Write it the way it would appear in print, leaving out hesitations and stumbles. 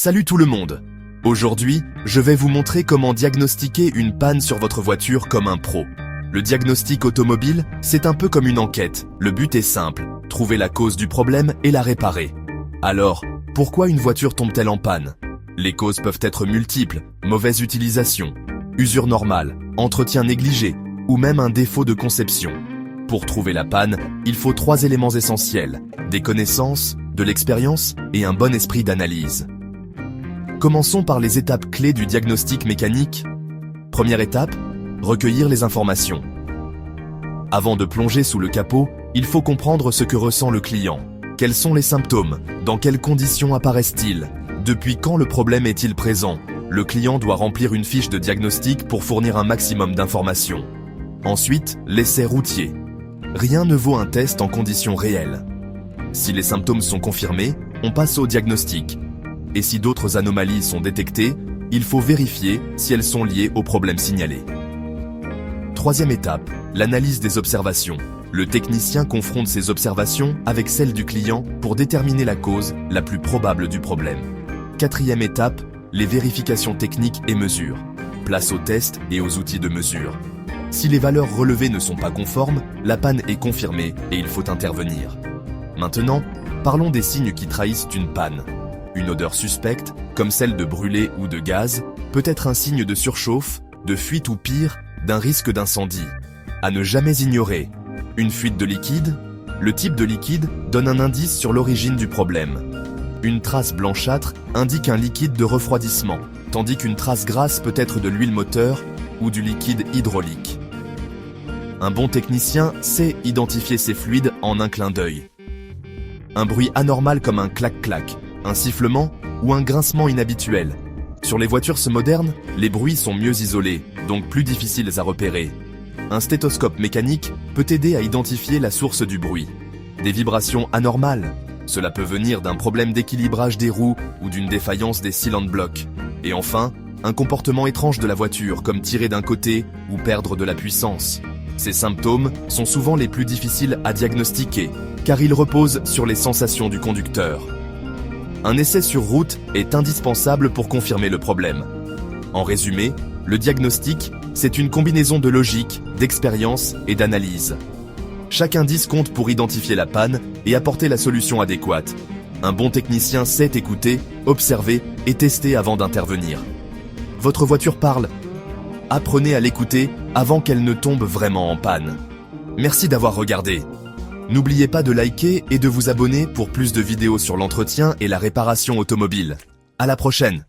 Salut tout le monde! Aujourd'hui, je vais vous montrer comment diagnostiquer une panne sur votre voiture comme un pro. Le diagnostic automobile, c'est un peu comme une enquête. Le but est simple, trouver la cause du problème et la réparer. Alors, pourquoi une voiture tombe-t-elle en panne? Les causes peuvent être multiples, mauvaise utilisation, usure normale, entretien négligé, ou même un défaut de conception. Pour trouver la panne, il faut 3 éléments essentiels, des connaissances, de l'expérience et un bon esprit d'analyse. Commençons par les étapes clés du diagnostic mécanique. Première étape, recueillir les informations. Avant de plonger sous le capot, il faut comprendre ce que ressent le client. Quels sont les symptômes? Dans quelles conditions apparaissent-ils? Depuis quand le problème est-il présent? Le client doit remplir une fiche de diagnostic pour fournir un maximum d'informations. Ensuite, l'essai routier. Rien ne vaut un test en conditions réelles. Si les symptômes sont confirmés, on passe au diagnostic. Et si d'autres anomalies sont détectées, il faut vérifier si elles sont liées au problème signalé. Troisième étape, l'analyse des observations. Le technicien confronte ses observations avec celles du client pour déterminer la cause la plus probable du problème. Quatrième étape, les vérifications techniques et mesures. Place aux tests et aux outils de mesure. Si les valeurs relevées ne sont pas conformes, la panne est confirmée et il faut intervenir. Maintenant, parlons des signes qui trahissent une panne. Une odeur suspecte, comme celle de brûlé ou de gaz, peut être un signe de surchauffe, de fuite ou pire, d'un risque d'incendie. À ne jamais ignorer. Une fuite de liquide? Le type de liquide donne un indice sur l'origine du problème. Une trace blanchâtre indique un liquide de refroidissement, tandis qu'une trace grasse peut être de l'huile moteur ou du liquide hydraulique. Un bon technicien sait identifier ces fluides en un clin d'œil. Un bruit anormal comme un clac-clac, un sifflement ou un grincement inhabituel. Sur les voitures modernes, les bruits sont mieux isolés, donc plus difficiles à repérer. Un stéthoscope mécanique peut aider à identifier la source du bruit. Des vibrations anormales, cela peut venir d'un problème d'équilibrage des roues ou d'une défaillance des cylinder blocs. Et enfin, un comportement étrange de la voiture comme tirer d'un côté ou perdre de la puissance. Ces symptômes sont souvent les plus difficiles à diagnostiquer, car ils reposent sur les sensations du conducteur. Un essai sur route est indispensable pour confirmer le problème. En résumé, le diagnostic, c'est une combinaison de logique, d'expérience et d'analyse. Chaque indice compte pour identifier la panne et apporter la solution adéquate. Un bon technicien sait écouter, observer et tester avant d'intervenir. Votre voiture parle. Apprenez à l'écouter avant qu'elle ne tombe vraiment en panne. Merci d'avoir regardé. N'oubliez pas de liker et de vous abonner pour plus de vidéos sur l'entretien et la réparation automobile. À la prochaine!